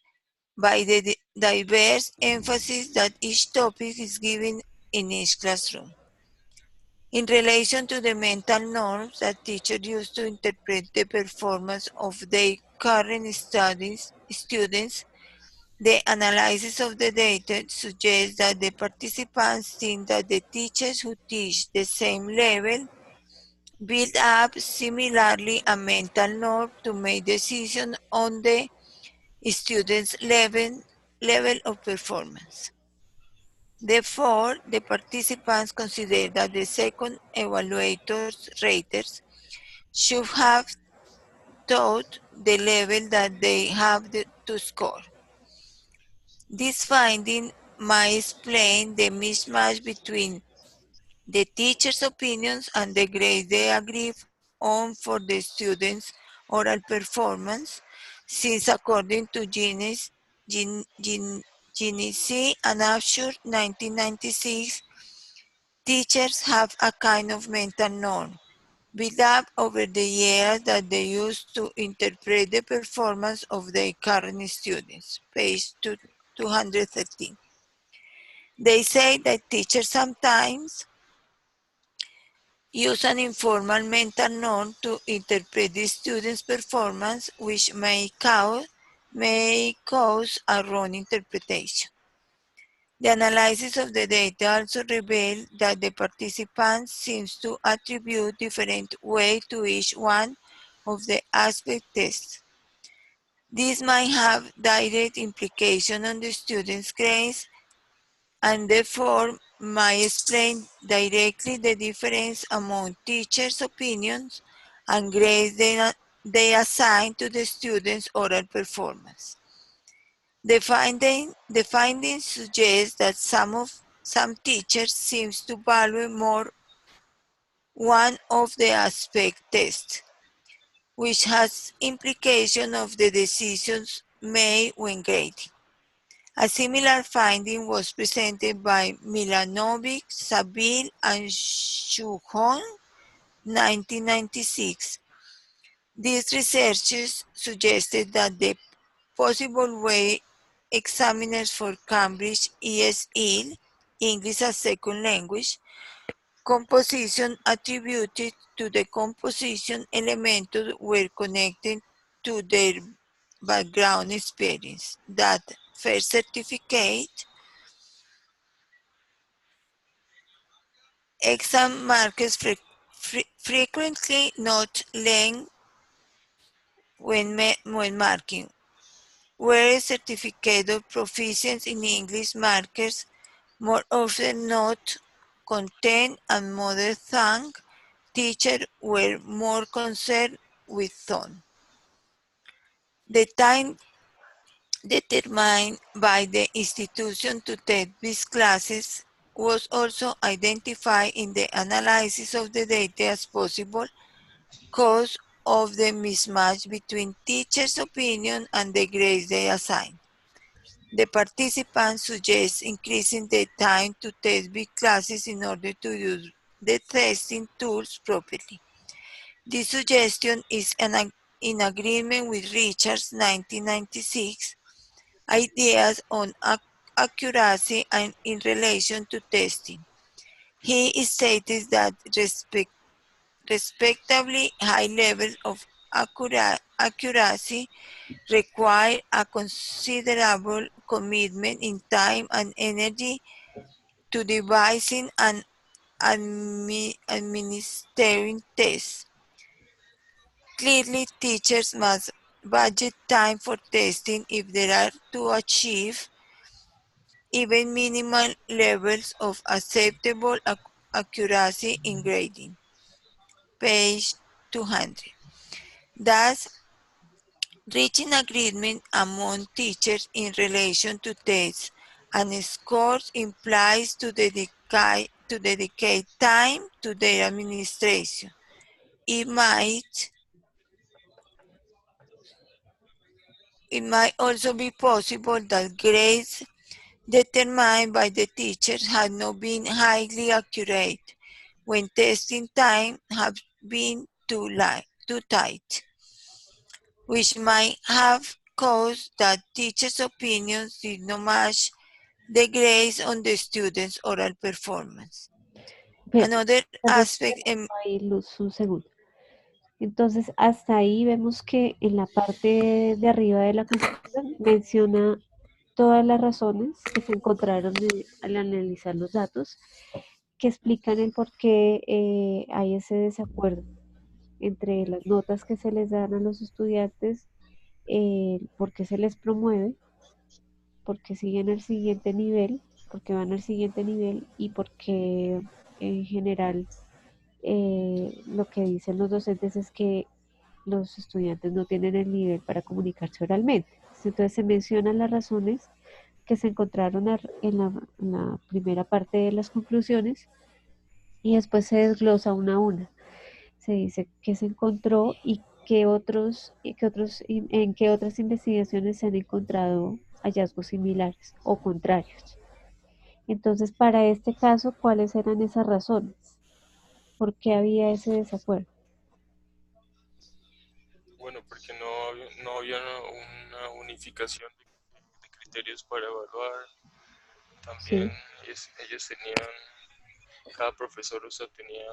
by the diverse emphasis that each topic is given in each classroom. In relation to the mental norms that teachers use to interpret the performance of their current students, the analysis of the data suggests that the participants think that the teachers who teach the same level build up similarly a mental norm to make decisions on the students' level of performance. Therefore, the participants consider that the second evaluators raters should have taught the level that they have to score. This finding might explain the mismatch between the teacher's opinions and the grades they agree on for the students' oral performance, since according to Guinness and Upshur 1996, teachers have a kind of mental norm built up over the years that they use to interpret the performance of their current students. Page 213. They say that teachers sometimes use an informal mental norm to interpret the student's performance, which may cause a wrong interpretation. The analysis of the data also revealed that the participants seem to attribute different weight to each one of the aspect tests. This might have direct implication on the student's grades and therefore might explain directly the difference among teachers' opinions and grades they assign to the students' oral performance. The findings suggest that some teachers seem to value more one of the aspect tests, which has implication of the decisions made when grading. A similar finding was presented by Milanovic, Saville, and Shuhon, 1996. These researchers suggested that the possible way examiners for Cambridge ESL, English as Second Language, composition attributed to the composition elementos were connected to their background experience. That first certificate exam markers frequently not length when marking, whereas certificate of proficiency in English markers more often not content and mother tongue teachers were more concerned with tone. The time determined by the institution to take these classes was also identified in the analysis of the data as possible cause of the mismatch between teachers' opinion and the grades they assign. The participants suggest increasing the time to test big classes in order to use the testing tools properly. This suggestion is in agreement with Richards' 1996 ideas on accuracy and in relation to testing. He stated that respectably high levels of accuracy require a considerable commitment in time and energy to devising and administering tests. Clearly, teachers must budget time for testing if they are to achieve even minimal levels of acceptable accuracy in grading. Page 200. Thus, reaching agreement among teachers in relation to tests and scores implies to dedicate time to their administration. It might also be possible that grades determined by the teachers had not been highly accurate when testing time have been too tight, which might have caused that teachers' opinions did not match the grades on the students' oral performance. Another Entonces, aspect ahí, Luz, un segundo. Entonces, hasta ahí vemos que en la parte de arriba de la conclusión menciona todas las razones que se encontraron al analizar los datos que explican el por qué hay ese desacuerdo entre las notas que se les dan a los estudiantes, por qué se les promueve, por qué siguen al siguiente nivel, por qué van al siguiente nivel y por qué en general lo que dicen los docentes es que los estudiantes no tienen el nivel para comunicarse oralmente. Entonces se mencionan las razones que se encontraron en la primera parte de las conclusiones y después se desglosa una a una. Se dice qué se encontró y en qué otras investigaciones se han encontrado hallazgos similares o contrarios. Entonces, para este caso, ¿cuáles eran esas razones? ¿Por qué había ese desacuerdo? Bueno, porque no había una unificación de criterios para evaluar. También Sí. ellos tenían, cada profesor tenía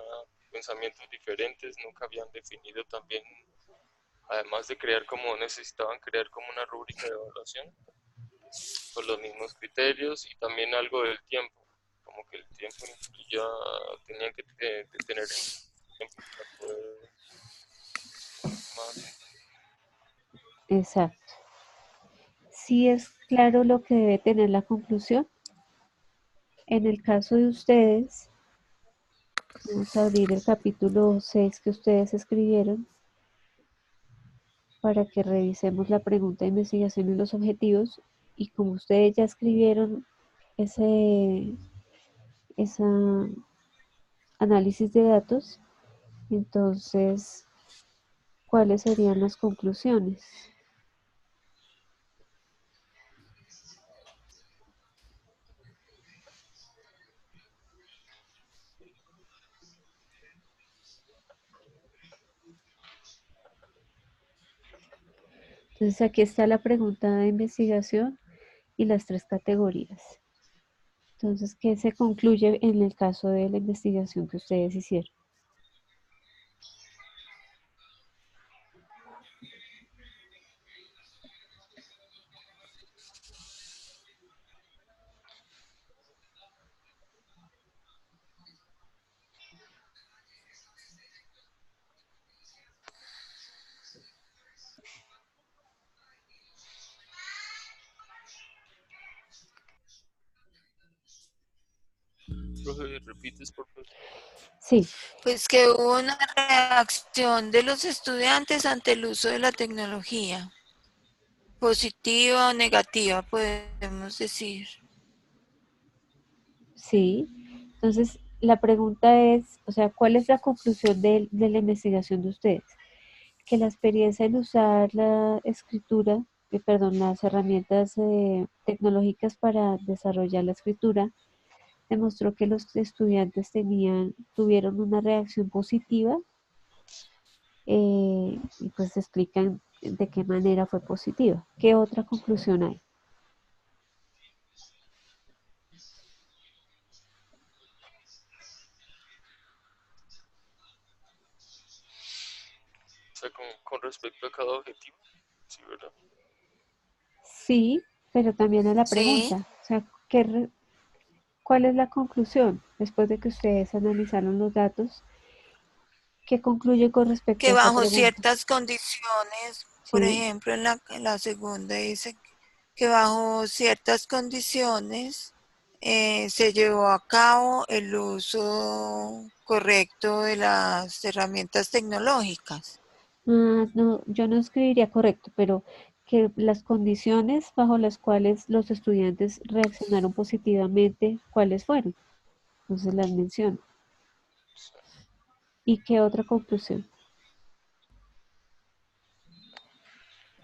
pensamientos diferentes, nunca habían definido también, además de necesitaban crear como una rúbrica de evaluación, con los mismos criterios y también algo del tiempo, como que el tiempo ya tenían que tener tiempo para poder más. Exacto. Sí es claro lo que debe tener la conclusión. En el caso de ustedes, vamos a abrir el capítulo 6 que ustedes escribieron para que revisemos la pregunta de investigación y los objetivos. Y como ustedes ya escribieron ese análisis de datos, entonces, ¿cuáles serían las conclusiones? Entonces aquí está la pregunta de investigación y las tres categorías. Entonces, ¿qué se concluye en el caso de la investigación que ustedes hicieron? Profe, ¿repites por favor? Sí. Pues que hubo una reacción de los estudiantes ante el uso de la tecnología, positiva o negativa, podemos decir. Sí. Entonces, la pregunta es, o sea, ¿cuál es la conclusión de la investigación de ustedes? Que la experiencia en usar la escritura, perdón, las herramientas tecnológicas para desarrollar la escritura demostró que los estudiantes tuvieron una reacción positiva y pues explican de qué manera fue positiva. ¿Qué otra conclusión hay? sea, con respecto a cada objetivo, sí, ¿verdad? Sí, pero también a la Sí, pregunta, o sea, ¿cuál es la conclusión después de que ustedes analizaron los datos? ¿Qué concluye con respecto que a esa bajo pregunta? ciertas condiciones, por Sí. ejemplo, en la segunda dice que bajo ciertas condiciones se llevó a cabo el uso correcto de las herramientas tecnológicas. No, yo no escribiría correcto, pero que las condiciones bajo las cuales los estudiantes reaccionaron positivamente, ¿cuáles fueron? Entonces las menciono. Sí. ¿Y qué otra conclusión?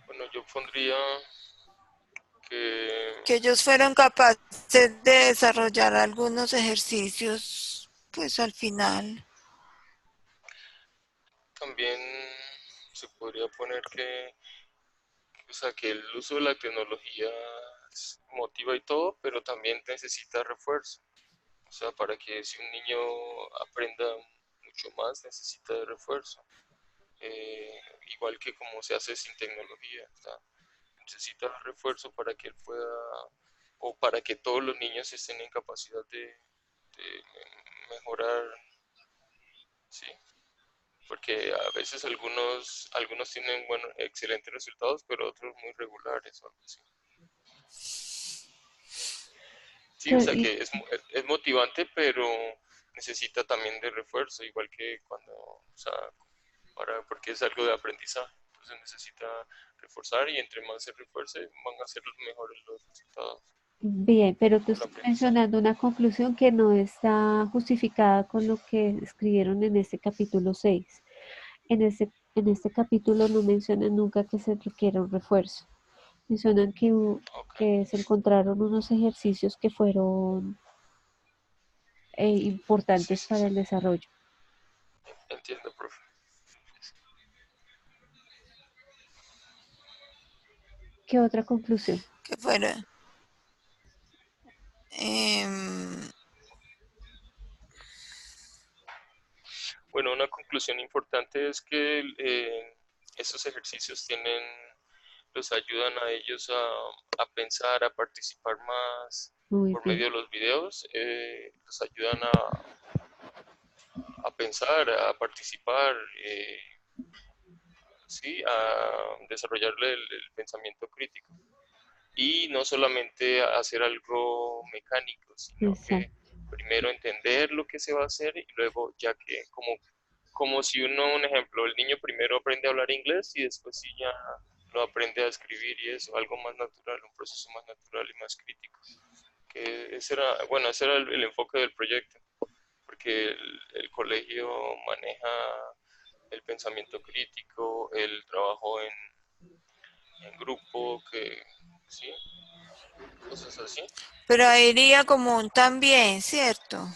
Bueno, yo pondría que Que ellos fueron capaces de desarrollar algunos ejercicios, pues al final. también se podría poner o sea, que el uso de la tecnología motiva y todo, pero también necesita refuerzo. O sea, para que si un niño aprenda mucho más, necesita de refuerzo. Igual que como se hace sin tecnología. O sea, necesita refuerzo para que él pueda, o para que todos los niños estén en capacidad de mejorar, ¿sí? Porque a veces algunos tienen excelentes resultados, pero otros muy regulares o algo así. Sí, o sea Y que es motivante, pero necesita también de refuerzo, igual que cuando, o sea, porque es algo de aprendizaje. Entonces necesita reforzar y entre más se refuerce, van a ser mejores los resultados bien, pero tú o el estás aprendizaje. mencionando una conclusión que no está justificada con lo que escribieron en este capítulo 6. En este capítulo no mencionan nunca que se requiera un refuerzo. Mencionan Ok, que se encontraron unos ejercicios que fueron sí, importantes sí, para sí. el desarrollo. Entiendo, profe. ¿Qué otra conclusión? Que fueron em, Bueno, una conclusión importante es que estos ejercicios los ayudan a ellos a pensar, a participar más Muy por bien, medio de los videos, los ayudan a pensar, a participar, sí, a desarrollarle el pensamiento crítico. Y no solamente a hacer algo mecánico, sino que exacto. primero entender lo que se va a hacer y luego ya que como si uno, un ejemplo, el niño primero aprende a hablar inglés y después sí ya lo aprende a escribir y eso, algo más natural, un proceso más natural y más crítico. Que ese era el enfoque del proyecto, porque el colegio maneja el pensamiento crítico, el trabajo en grupo, sí, cosas así. pero ahí iría como un también, ¿cierto?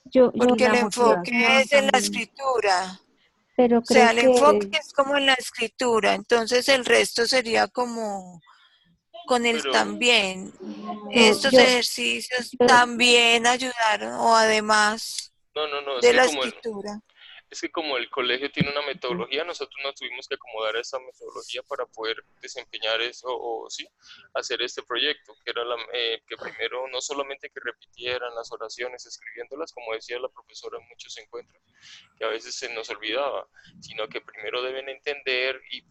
Yo Porque la el enfoque motivación es en la también, escritura. pero O sea, creo el enfoque que, es como en la escritura, entonces el resto sería como con el Pero, también. no, Estos ejercicios yo, también ayudaron, o además no, de la escritura. es que como el colegio tiene una metodología, nosotros nos tuvimos que acomodar a esa metodología para poder desempeñar eso, o sí, hacer este proyecto, que era que primero no solamente que repitieran las oraciones escribiéndolas, como decía la profesora en muchos encuentros, que a veces se nos olvidaba, sino que primero deben entender y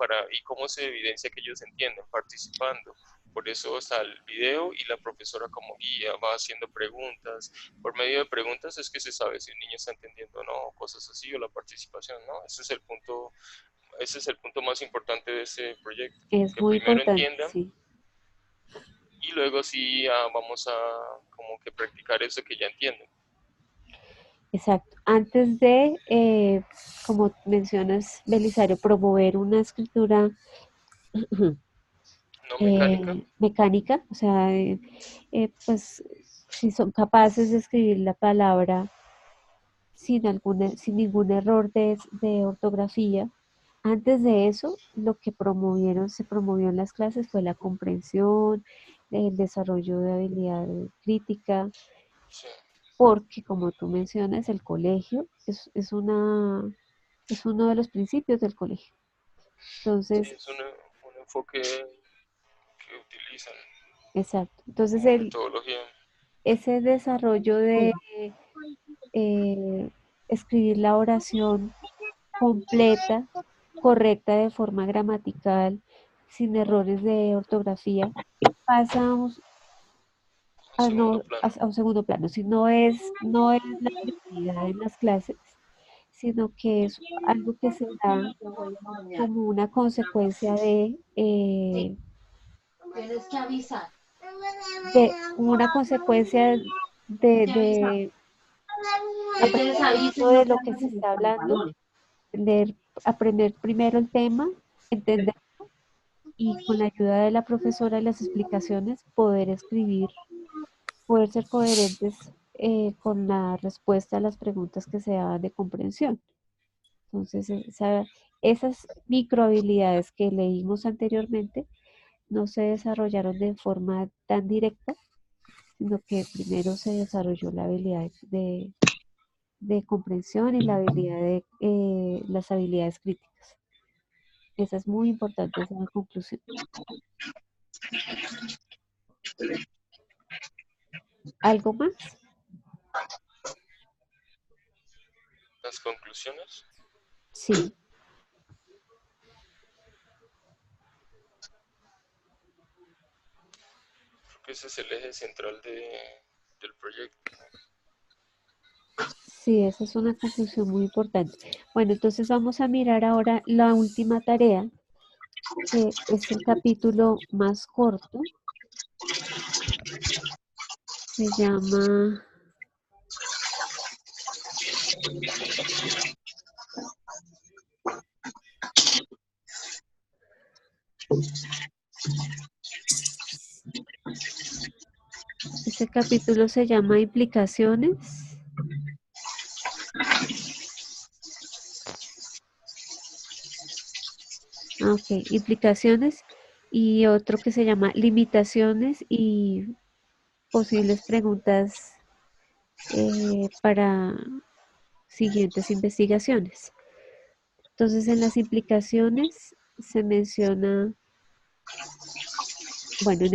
cómo se evidencia que ellos entienden, participando. Por eso está el video y la profesora como guía va haciendo preguntas. Por medio de preguntas es que se sabe si el niño está entendiendo o no, cosas así, o la participación, ¿no? Ese es el punto más importante de este proyecto, es que muy primero importante, entiendan sí, y luego sí vamos a como que practicar eso que ya entienden. exacto. Antes de, como mencionas, Belisario, promover una escritura No mecánica, mecánica, o sea, pues si son capaces de escribir la palabra sin ningún error de ortografía. Antes de eso, lo que se promovió en las clases fue la comprensión, el desarrollo de habilidad crítica, sí, porque como tú mencionas, el colegio es una Es uno de los principios del colegio. Entonces, Sí, es un enfoque que utilizan exacto. Entonces, como metodología. ese desarrollo de escribir la oración completa, correcta de forma gramatical, sin errores de ortografía, pasa En segundo plano. a un segundo plano. Si no es la prioridad en las clases, sino que es algo que se da como una consecuencia Tienes que avisar. como una consecuencia de Ustedes aprendizaje avisen, no de se lo que andan se en los está hablando, pantalones. aprender primero el tema, entender y con la ayuda de la profesora y las explicaciones poder escribir, poder ser coherentes con la respuesta a las preguntas que se hagan de comprensión. Entonces, esas microhabilidades que leímos anteriormente no se desarrollaron de forma tan directa, sino que primero se desarrolló la habilidad de comprensión y la habilidad de las habilidades críticas. Esa es muy importante, esa es la conclusión. ¿Algo más? Las conclusiones. Sí. Creo que ese es el eje central del proyecto. Sí, esa es una conclusión muy importante. Bueno, entonces vamos a mirar ahora la última tarea, que es el capítulo más corto. Se llama Ese capítulo se llama Implicaciones. Ok, implicaciones y otro que se llama limitaciones y posibles preguntas para siguientes investigaciones. Entonces, en las implicaciones se menciona, bueno,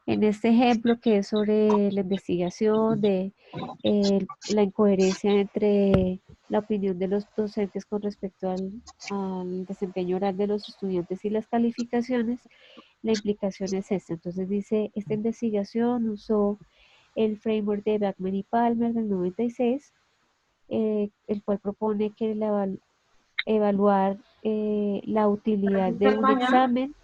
en este ejemplo que es sobre la investigación de la incoherencia entre la opinión de los docentes con respecto al desempeño oral de los estudiantes y las calificaciones, la implicación es esta. Entonces dice, esta investigación usó el framework de Backman y Palmer del 96, el cual propone que evaluar la utilidad de un examen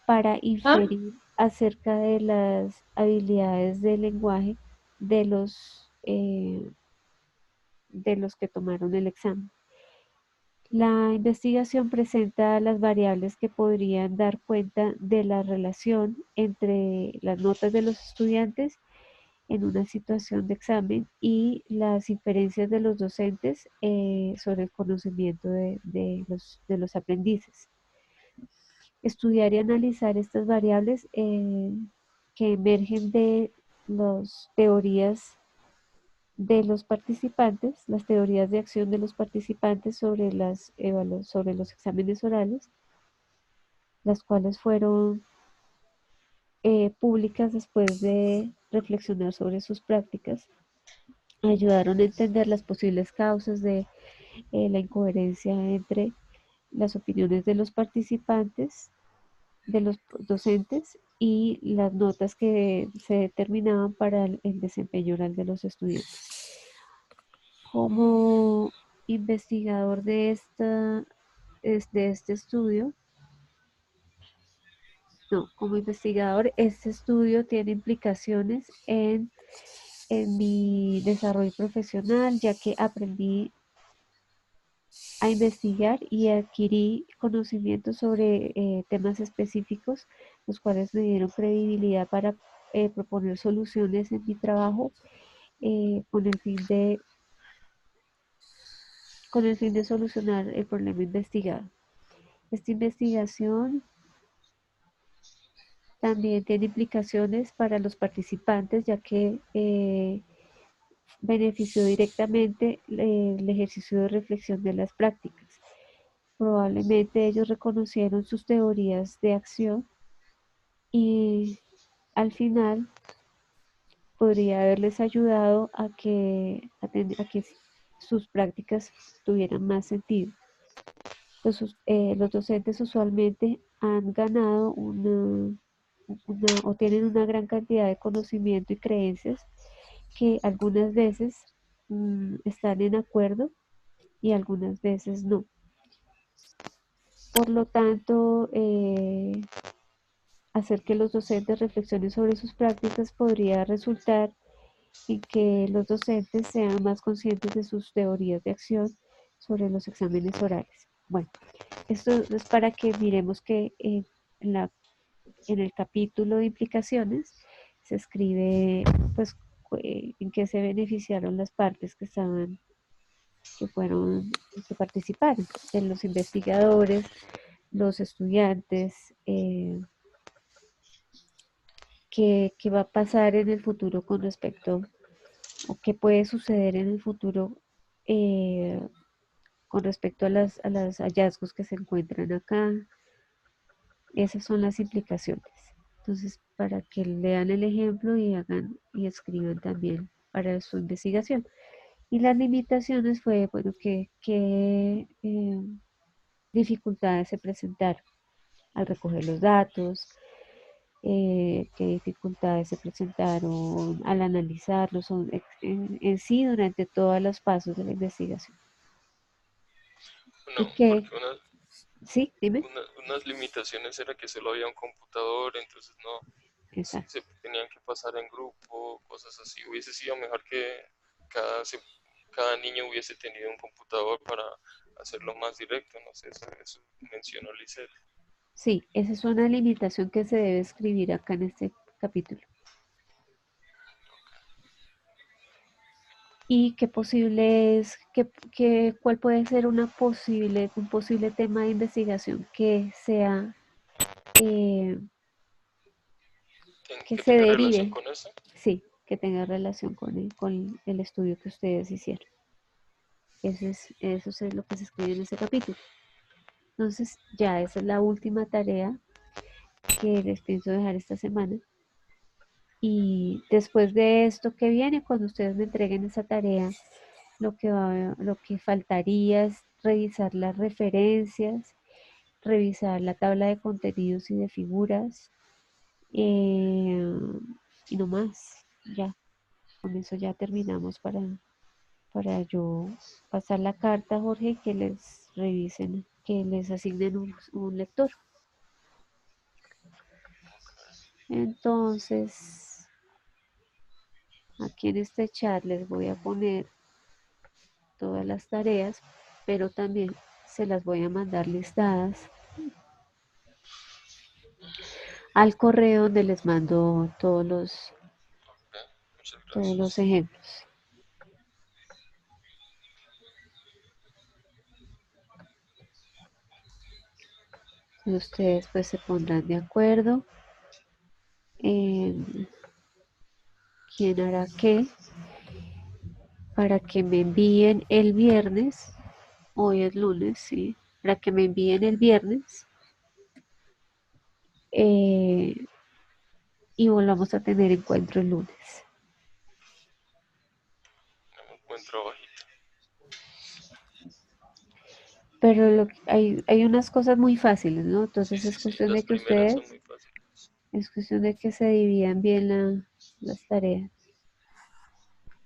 para inferir acerca de las habilidades del lenguaje de los que tomaron el examen. La investigación presenta las variables que podrían dar cuenta de la relación entre las notas de los estudiantes en una situación de examen y las inferencias de los docentes sobre el conocimiento de los aprendices. Estudiar y analizar estas variables que emergen de las teorías de los participantes, las teorías de acción de los participantes sobre sobre los exámenes orales, las cuales fueron públicas después de reflexionar sobre sus prácticas, ayudaron a entender las posibles causas de la incoherencia entre las opiniones de los participantes, de los docentes y las notas que se determinaban para el desempeño oral de los estudiantes. Como investigador de este estudio, no, como investigador, este estudio tiene implicaciones en mi desarrollo profesional, ya que aprendí a investigar y adquirí conocimientos sobre temas específicos, los cuales me dieron credibilidad para proponer soluciones en mi trabajo con con el fin de solucionar el problema investigado. Esta investigación también tiene implicaciones para los participantes, ya que benefició directamente el ejercicio de reflexión de las prácticas. Probablemente ellos reconocieron sus teorías de acción y al final podría haberles ayudado a que sus prácticas tuvieran más sentido. Los docentes usualmente han ganado o tienen una gran cantidad de conocimiento y creencias que algunas veces están en acuerdo y algunas veces no. Por lo tanto, hacer que los docentes reflexionen sobre sus prácticas podría resultar en que los docentes sean más conscientes de sus teorías de acción sobre los exámenes orales. Bueno, esto es para que miremos que en el capítulo de implicaciones se escribe pues en qué se beneficiaron las partes que participaron, de los investigadores, los estudiantes, qué va a pasar en el futuro con respecto o qué puede suceder en el futuro con respecto a los hallazgos que se encuentran acá. Esas son las implicaciones. Entonces, para que lean el ejemplo y hagan y escriban también para su investigación. Y las limitaciones fue, bueno, qué dificultades se presentaron al recoger los datos, qué dificultades se presentaron al analizarlos en sí durante todos los pasos de la investigación. Y No, que, porque sí, dime. unas limitaciones era que solo había un computador, entonces no, Exacto. se tenían que pasar en grupo, cosas así. Hubiese sido mejor que cada, cada niño hubiese tenido un computador para hacerlo más directo, no sé, eso mencionó Lisette. Sí, esa es una limitación que se debe escribir acá en este capítulo. Y qué posible es, cuál puede ser un posible tema de investigación que sea, que Que se tenga relación derive, con eso. sí, que tenga relación con el estudio que ustedes hicieron. Eso es lo que se escribe en ese capítulo. Entonces, ya esa es la última tarea que les pienso dejar esta semana. Y después de esto que viene, cuando ustedes me entreguen esa tarea, lo que faltaría es revisar las referencias, revisar la tabla de contenidos y de figuras, y no más. Ya, con eso ya terminamos para yo pasar la carta a Jorge y que les revisen, que les asignen un lector. Entonces, aquí en este chat les voy a poner todas las tareas, pero también se las voy a mandar listadas al correo donde les mando Muchas todos los gracias. ejemplos. Y ustedes pues se pondrán de acuerdo en quién hará qué para que me envíen el viernes, hoy es lunes, sí, para que me envíen el viernes eh, y volvamos a tener encuentro el lunes. Un buen trabajito. Pero hay unas cosas muy fáciles, ¿no? Sí, Entonces sí, es sí, cuestión las de que primeras son ustedes, muy fáciles. es cuestión de que se dividan bien las tareas.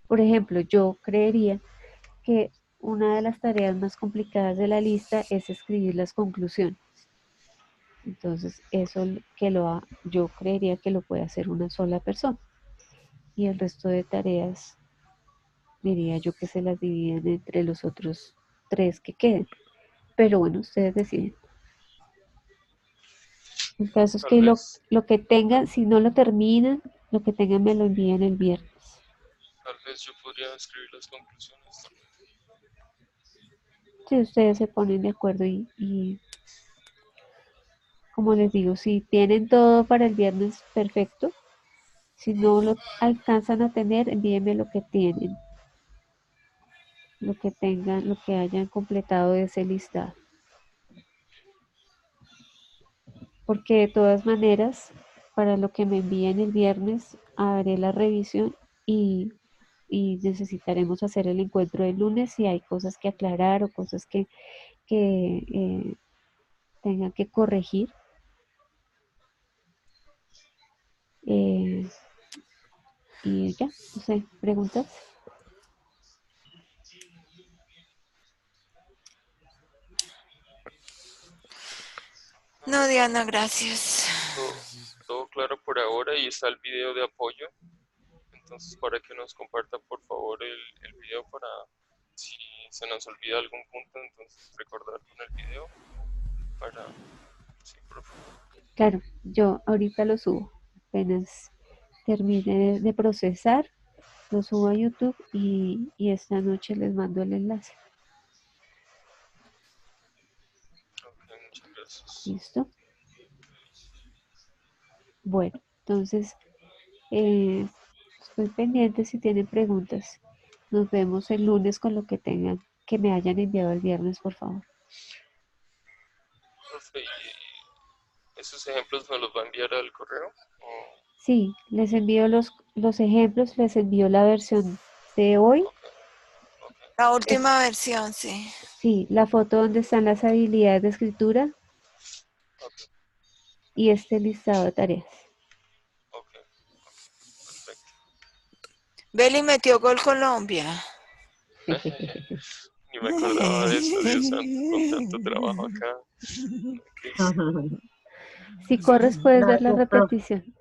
Por ejemplo, yo creería que una de las tareas más complicadas de la lista es escribir las conclusiones. Entonces, yo creería que lo puede hacer una sola persona. Y el resto de tareas, diría yo que se las dividen entre los otros tres que queden. Pero bueno, ustedes deciden. El caso es Tal que vez, lo que tengan, si no lo terminan, lo que tengan me lo envían el viernes. tal vez yo podría escribir las conclusiones también. Si ustedes se ponen de acuerdo y como les digo, si tienen todo para el viernes, perfecto. Si no lo alcanzan a tener, envíenme lo que tienen. lo que tengan, lo que hayan completado de ese listado. Porque de todas maneras, para lo que me envíen el viernes, haré la revisión y necesitaremos hacer el encuentro el lunes si hay cosas que aclarar o cosas que tengan que corregir. Y ya, no sé, preguntas. No, Diana, gracias. Todo claro por ahora y está el video de apoyo. Entonces, para que nos comparta por favor el video para si se nos olvida algún punto, entonces recordar con el video para... Sí, por favor. Claro, yo ahorita lo subo. Apenas termine de procesar, lo subo a YouTube y esta noche les mando el enlace. Ok, muchas gracias. ¿Listo? Bueno, entonces estoy pendiente si tienen preguntas. Nos vemos el lunes con lo que tengan, que me hayan enviado el viernes, por favor. Profe, ¿y esos ejemplos me los va a enviar al correo? ¿O- Sí, les envío los ejemplos, les envío la versión de hoy. ok, La última versión, sí. Sí, la foto donde están las habilidades de escritura ok, y este listado de tareas. ok, perfecto. Beli metió gol Colombia. Ni me acordaba de eso, Dios santo, con tanto trabajo acá. Ok, Si corres puedes ver la Gracias, profe. repetición.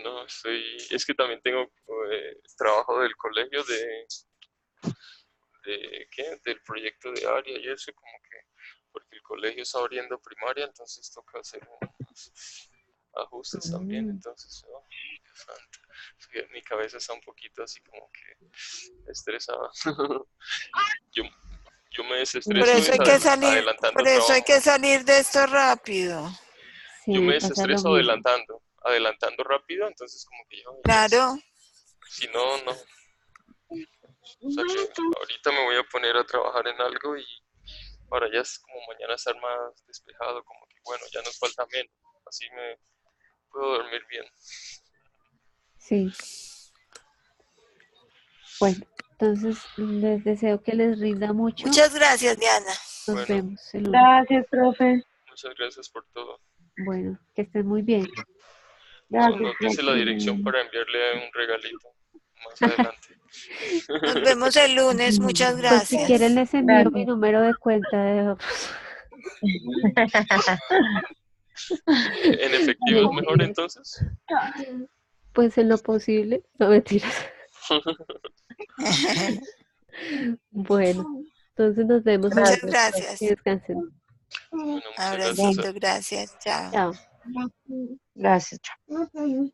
no, es que también tengo trabajo del colegio ¿qué? Del proyecto de área y eso, como que, porque el colegio está abriendo primaria, entonces toca hacer unos ajustes también, entonces, oh, Dios santo, es que mi cabeza está un poquito así como que estresada. yo, yo me Por desestreso eso hay que salir, adelantando por eso hay trabajo. que salir de esto rápido. Sí, Yo me me pasa lo desestreso mismo. adelantando rápido, entonces como que yo, Claro. si no, no. O sea que ahorita me voy a poner a trabajar en algo y para ya es como mañana estar más despejado, como que bueno, ya nos falta menos, así me puedo dormir bien. Sí. Bueno, entonces les deseo que les rinda mucho. Muchas gracias, Diana. Nos Bueno, vemos el lunes. Gracias, profe. muchas gracias por todo. Bueno, que estén muy bien. Gracias, Nos dice la profe. dirección para enviarle un regalito más adelante. Nos vemos el lunes. Muchas Pues si quieren gracias. les envío mi Gracias. número de cuenta de ¿En efectivo es mejor entonces? pues en lo posible. No mentiras. Bueno, entonces nos vemos el Muchas Gracias, lunes. gracias. Que descansen. Bueno, muchas gracias. Abracito, gracias. Chao. Chao. Gracias. Chao.